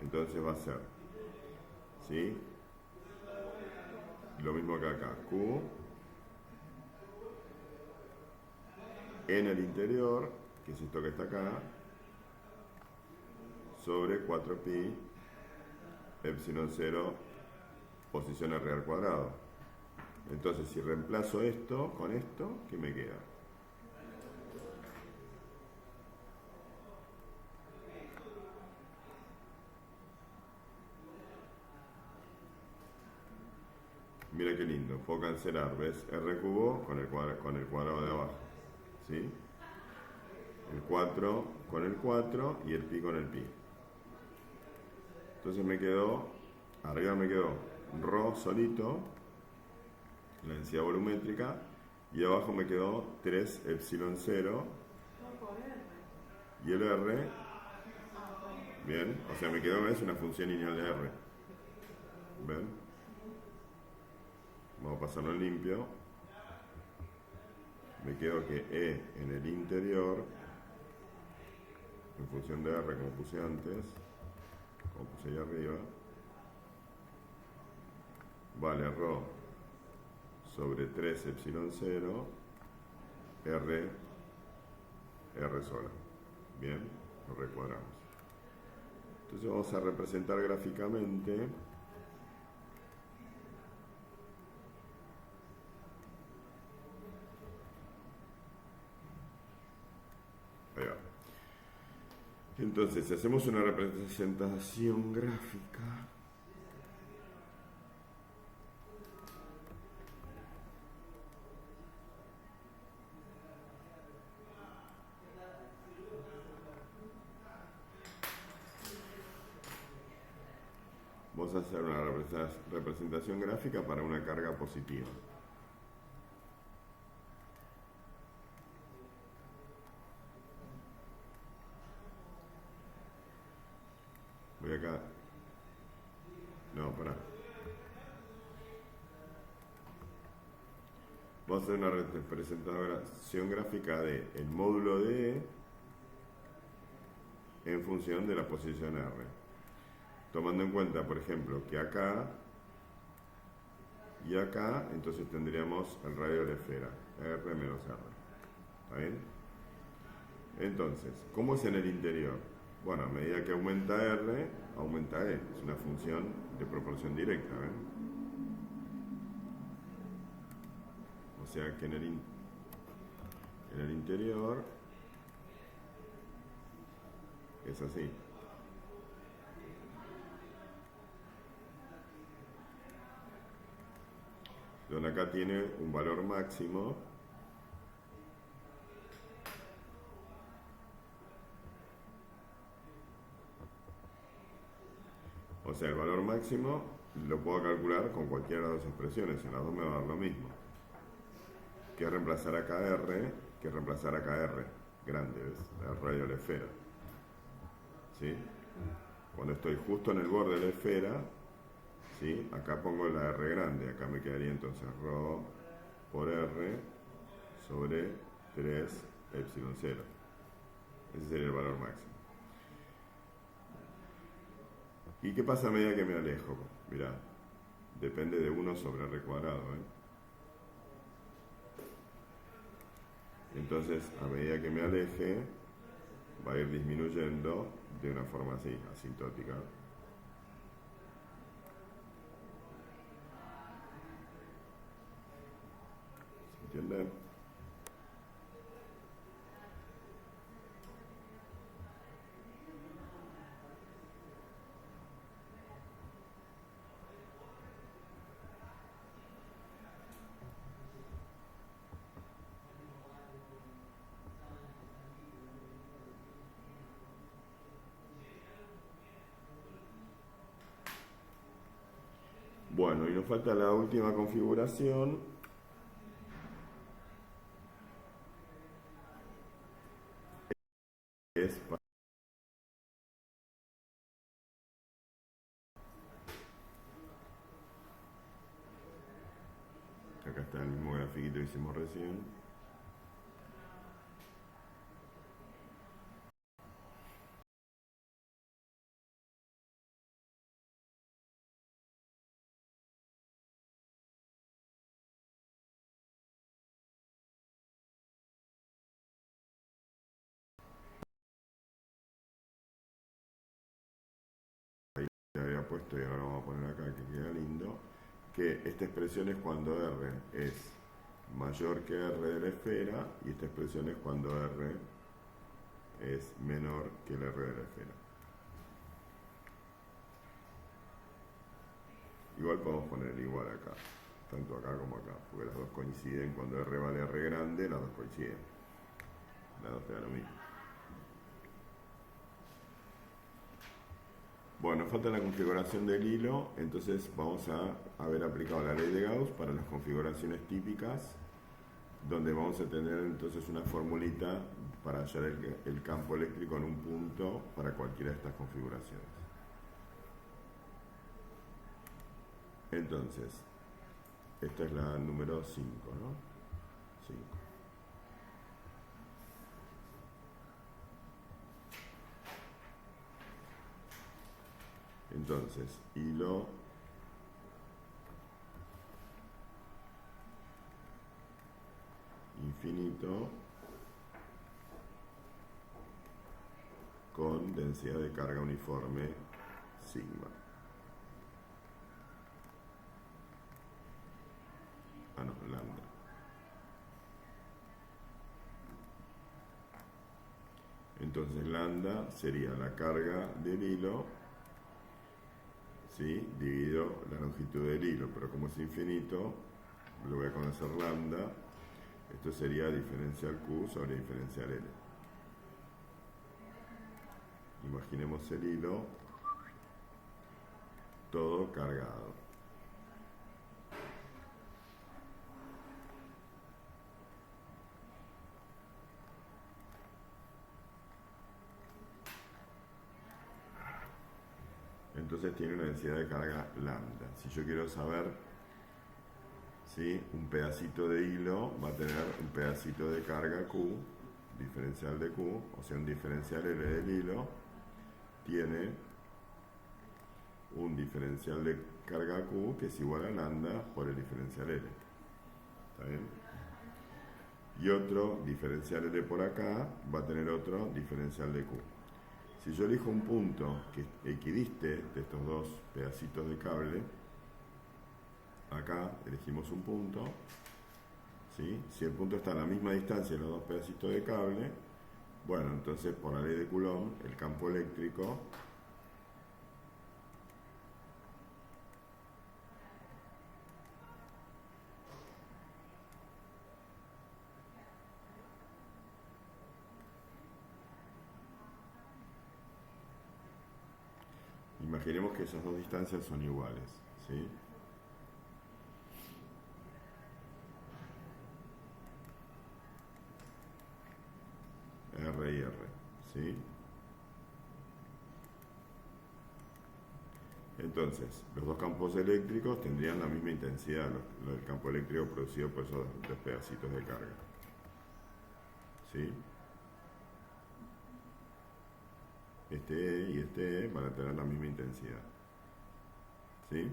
A: Entonces va a ser, ¿sí?, lo mismo que acá, Q en el interior, que es esto que está acá, sobre 4pi epsilon 0 posición R al cuadrado. Entonces, si reemplazo esto con esto, ¿qué me queda? Mira qué lindo, puedo cancelar, ¿ves? R cubo con el cuadrado de abajo, ¿sí? El 4 con el 4 y el pi con el pi. Entonces me quedó, arriba me quedó ρ solito, la densidad volumétrica, y abajo me quedó 3 epsilon 0 y el R, bien, o sea me quedó, ¿ves?, una función lineal de R. ¿Ven? Vamos a pasarlo en limpio. Me quedo que E en el interior, en función de R como puse antes, como puse ahí arriba, vale ρ sobre 3 epsilon 0 R sola. Bien, lo recuadramos. Entonces vamos a representar gráficamente ahí va. Entonces, si hacemos una representación gráfica, vamos a hacer una representación gráfica para una carga positiva. Voy acá. No, pará. Vamos a hacer una representación gráfica de el módulo de E en función de la posición R. Tomando en cuenta, por ejemplo, que acá y acá, entonces tendríamos el radio de la esfera, R menos R. ¿Está bien? Entonces, ¿cómo es en el interior? Bueno, a medida que aumenta R, aumenta E. Es una función de proporción directa. O sea que en el interior es así. Donde acá tiene un valor máximo. O sea, el valor máximo lo puedo calcular con cualquiera de las dos expresiones. En las dos me va a dar lo mismo. Que reemplazar acá R, que reemplazar acá R. Grande, ¿ves? El radio de la esfera. ¿Sí? Cuando estoy justo en el borde de la esfera, ¿sí? Acá pongo la R grande. Acá me quedaría entonces ρ por R sobre 3 epsilon 0. Ese sería el valor máximo. ¿Y qué pasa a medida que me alejo? Mirá, depende de 1 sobre R cuadrado. Entonces, a medida que me aleje, va a ir disminuyendo de una forma así, asintótica. ¿Se entiende? Bueno, y nos falta la última configuración. Es acá está el mismo grafiquito que hicimos recién. Que había puesto y ahora lo vamos a poner acá que queda lindo, que esta expresión es cuando R es mayor que R de la esfera y esta expresión es cuando R es menor que el R de la esfera. Igual podemos poner el igual acá, tanto acá como acá, porque las dos coinciden. Cuando R vale R grande, las dos coinciden, las dos te dan lo mismo. Bueno, falta la configuración del hilo, entonces vamos a haber aplicado la ley de Gauss para las configuraciones típicas, donde vamos a tener entonces una formulita para hallar el campo eléctrico en un punto para cualquiera de estas configuraciones. Entonces, esta es la número 5, ¿no? 5. Entonces, hilo infinito con densidad de carga uniforme sigma. No, lambda. Entonces lambda sería la carga del hilo, ¿sí?, dividido la longitud del hilo, pero como es infinito, lo voy a conocer lambda. Esto sería diferencial Q sobre diferencial L. Imaginemos el hilo todo cargado. Entonces tiene una densidad de carga lambda. Si yo quiero saber ¿sí? Un pedacito de hilo va a tener un pedacito de carga Q, diferencial de Q, o sea, un diferencial L del hilo tiene un diferencial de carga Q que es igual a lambda por el diferencial L. ¿Está bien? Y otro diferencial L por acá va a tener otro diferencial de Q. Si yo elijo un punto que equidiste de estos dos pedacitos de cable, acá elegimos un punto, ¿sí? Si el punto está a la misma distancia de los dos pedacitos de cable, bueno, entonces por la ley de Coulomb, el campo eléctrico imaginemos que esas dos distancias son iguales, ¿sí? R y R, ¿sí? Entonces, los dos campos eléctricos tendrían la misma intensidad, el campo eléctrico producido por esos dos pedacitos de carga, ¿sí? Este E y este E van a tener la misma intensidad, ¿sí?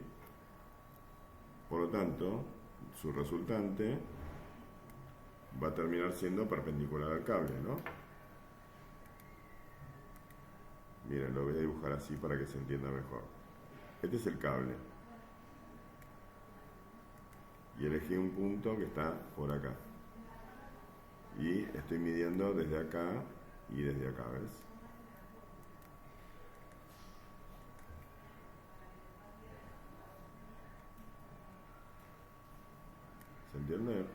A: Por lo tanto, su resultante va a terminar siendo perpendicular al cable, ¿no? Miren, lo voy a dibujar así para que se entienda mejor. Este es el cable. Y elegí un punto que está por acá. Y estoy midiendo desde acá y desde acá, ¿ves? ¿Se entiende?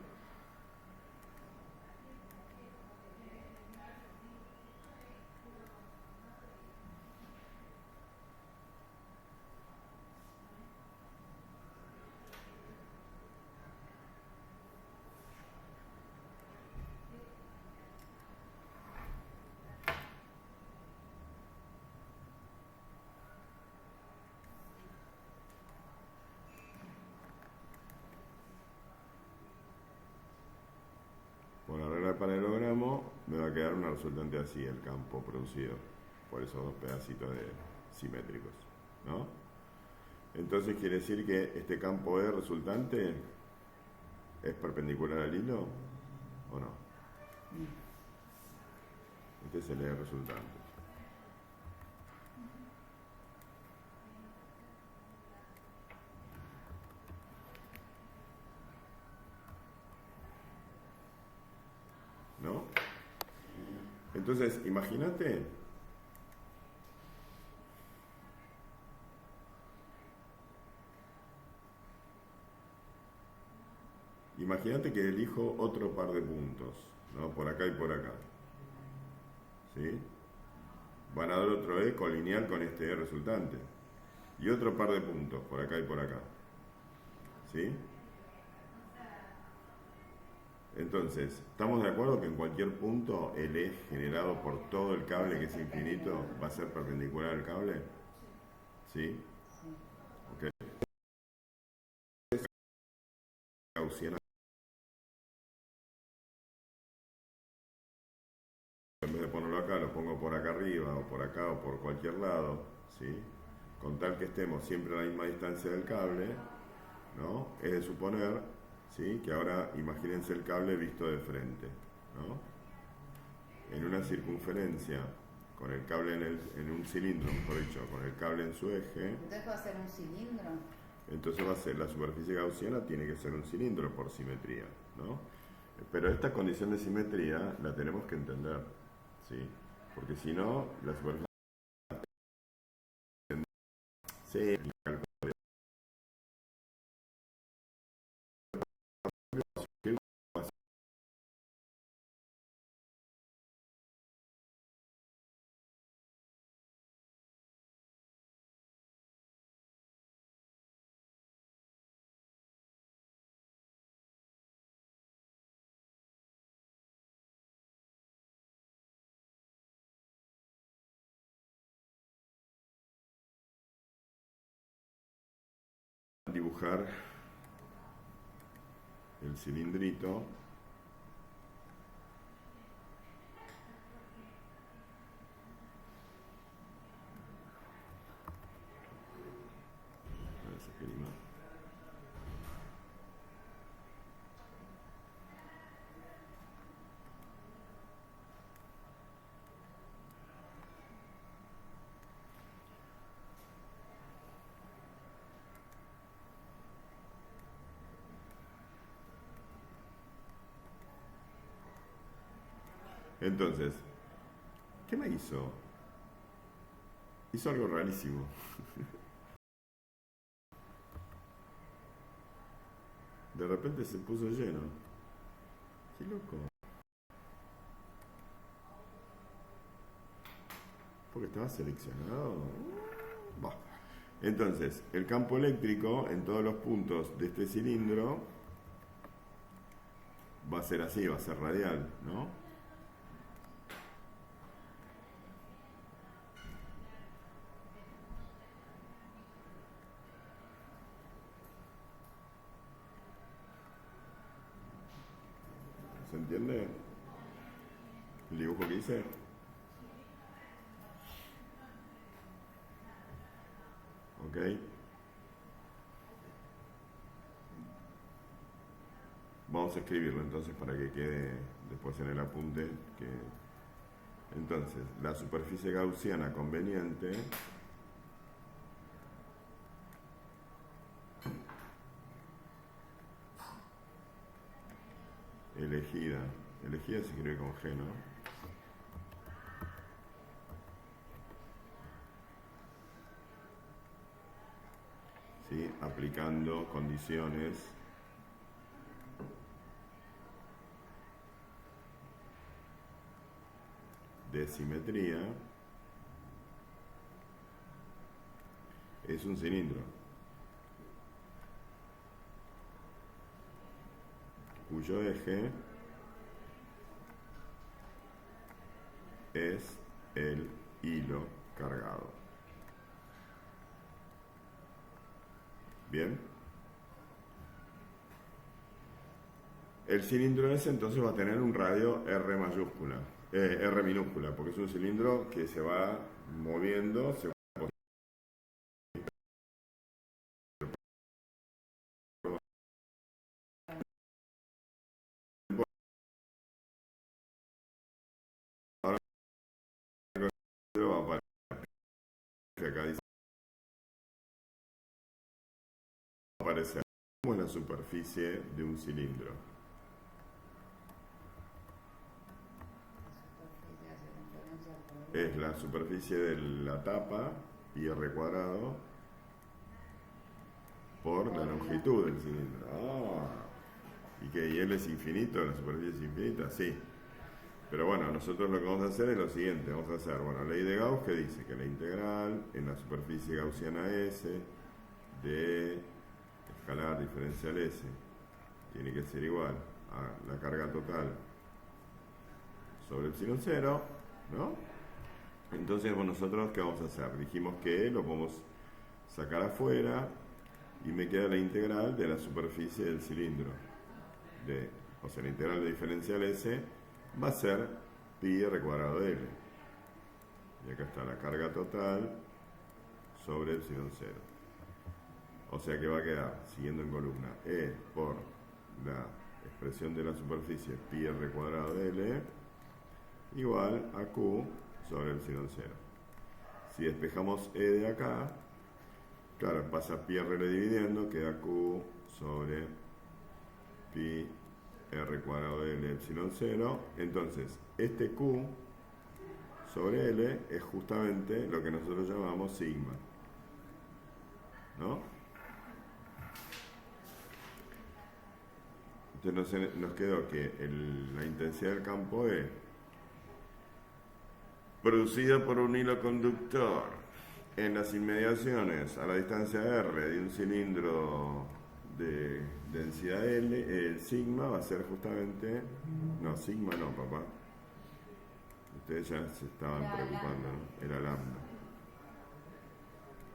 A: Por la regla del paralelogramo me va a quedar una resultante así, el campo producido por esos dos pedacitos simétricos, ¿no? Entonces quiere decir que este campo E resultante es perpendicular al hilo, ¿o no? Este es el E resultante. ¿No? Entonces, imagínate que elijo otro par de puntos, ¿no? Por acá y por acá, ¿sí? Van a dar otro E colineal con este E resultante. Y otro par de puntos, por acá y por acá, ¿sí? Entonces, ¿estamos de acuerdo que en cualquier punto el E generado por todo el cable, que es infinito, va a ser perpendicular al cable? ¿Sí? Ok. Gaussiana, en vez de ponerlo acá, lo pongo por acá arriba, o por acá, o por cualquier lado, ¿sí? Con tal que estemos siempre a la misma distancia del cable, ¿no? Es de suponer, ¿sí? Que ahora imagínense el cable visto de frente, ¿no? En una circunferencia, con el cable en un cilindro, mejor dicho, con el cable en su eje.
B: Entonces va a ser un cilindro.
A: Entonces va a ser, la superficie gaussiana tiene que ser un cilindro por simetría, ¿no? Pero esta condición de simetría la tenemos que entender, ¿sí? Porque si no, la superficie... Sí, dibujar el cilindrito. Entonces, ¿qué me hizo? Hizo algo rarísimo. De repente se puso lleno. Qué loco. Porque estaba seleccionado. Bah. Entonces, el campo eléctrico en todos los puntos de este cilindro va a ser así, va a ser radial, ¿no? ¿Se entiende el dibujo que hice? ¿Ok? Vamos a escribirlo entonces para que quede después en el apunte. Entonces, la superficie gaussiana conveniente elegida se escribe con G, ¿no? ¿Sí? Aplicando condiciones de simetría, es un cilindro cuyo eje es el hilo cargado. Bien. El cilindro ese entonces va a tener un radio R mayúscula, R minúscula, porque es un cilindro que se va moviendo, acá dice, aparece como la superficie de un cilindro. Es la superficie de la tapa, pi r cuadrado, por la longitud del cilindro. ¿Y que y L es infinito? ¿La superficie es infinita? Sí. Pero bueno, nosotros lo que vamos a hacer es lo siguiente. Vamos a hacer, ley de Gauss, que dice que la integral en la superficie gaussiana S de escalar diferencial S tiene que ser igual a la carga total sobre epsilon 0, ¿no? Entonces, nosotros, ¿qué vamos a hacer? Dijimos que lo podemos sacar afuera y me queda la integral de la superficie del cilindro. O sea, la integral de diferencial S va a ser pi r cuadrado de L. Y acá está la carga total sobre epsilon 0. O sea que va a quedar, siguiendo en columna, E por la expresión de la superficie pi r cuadrado de L igual a Q sobre epsilon 0. Si despejamos E de acá, claro, pasa pi r dividiendo, queda Q sobre pi r cuadrado de L epsilon 0. Entonces, este Q sobre L es justamente lo que nosotros llamamos sigma, ¿no? Entonces nos quedó que la intensidad del campo E producida por un hilo conductor en las inmediaciones a la distancia R de un cilindro de densidad L, el sigma va a ser justamente... No, sigma no, papá. Ustedes ya se estaban preocupando, ¿no? Era lambda.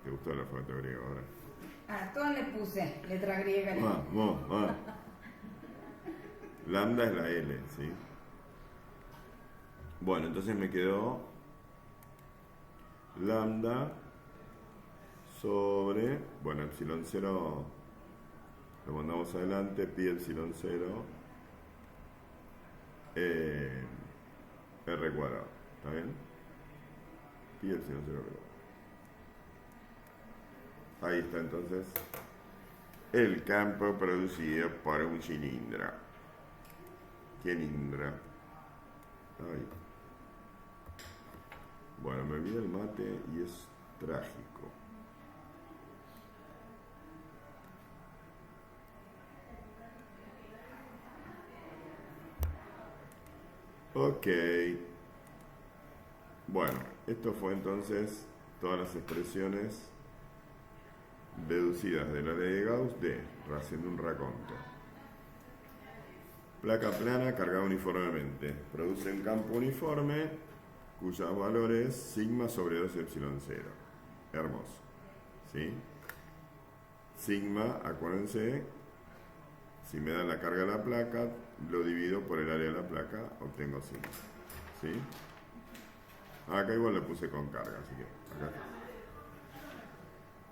A: ¿Te gustó el alfabeto griego ahora?
B: A todo le puse letra griega.
A: Lambda es la L, ¿sí? Bueno, entonces me quedó lambda sobre, bueno, epsilon 0 lo mandamos adelante, pi epsilon 0 R cuadrado, ¿está bien? Pi epsilon 0 R cuadrado. Ahí está entonces el campo producido por un cilindro. Cilindro. Ahí. Bueno, me olvidé el mate y es trágico. Ok. Bueno, esto fue entonces todas las expresiones deducidas de la ley de Gauss haciendo un raconto. Placa plana cargada uniformemente. Produce un campo uniforme cuyo valor es sigma sobre 2 epsilon 0. Hermoso. ¿Sí? Sigma, acuérdense, si me dan la carga de la placa, lo divido por el área de la placa, obtengo sigma. ¿Sí? Acá igual lo puse con carga, así que acá está.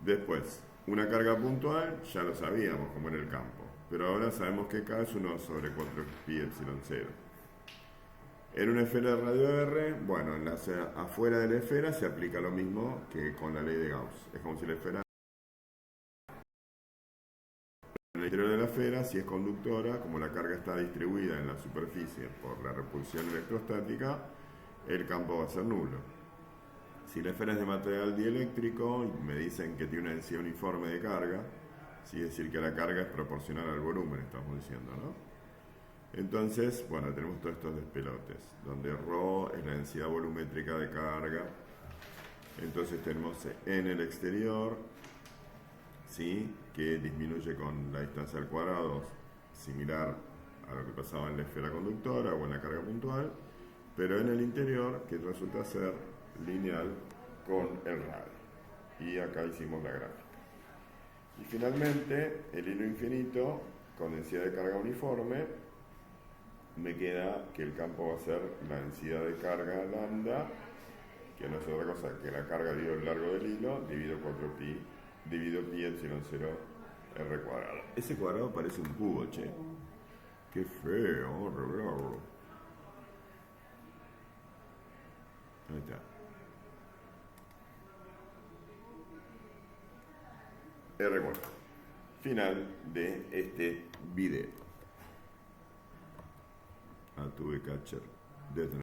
A: Después, una carga puntual, ya lo sabíamos como en el campo, pero ahora sabemos que K es 1 sobre 4 pi epsilon 0. En una esfera de radio R, bueno, afuera de la esfera se aplica lo mismo que con la ley de Gauss. Es como si la esfera... En el interior de la esfera, si es conductora, como la carga está distribuida en la superficie por la repulsión electrostática, el campo va a ser nulo. Si la esfera es de material dieléctrico y me dicen que tiene una densidad uniforme de carga, ¿sí? Es decir, que la carga es proporcional al volumen, estamos diciendo, ¿no? Entonces, bueno, tenemos todos estos despelotes, donde ρ es la densidad volumétrica de carga. Entonces tenemos en el exterior, ¿sí? Que disminuye con la distancia al cuadrado, similar a lo que pasaba en la esfera conductora o en la carga puntual, pero en el interior, que resulta ser lineal con el radio. Y acá hicimos la gráfica. Y finalmente, el hilo infinito, con densidad de carga uniforme, me queda que el campo va a ser la densidad de carga lambda, que no es otra cosa que la carga dividido el largo del hilo, dividido 4pi, dividido pi epsilon 0 r cuadrado. Ese cuadrado parece un cubo, che. Qué feo, vamos a arreglarlo. Ahí está. R cuadrado. Final de este video. Tuve catcher desde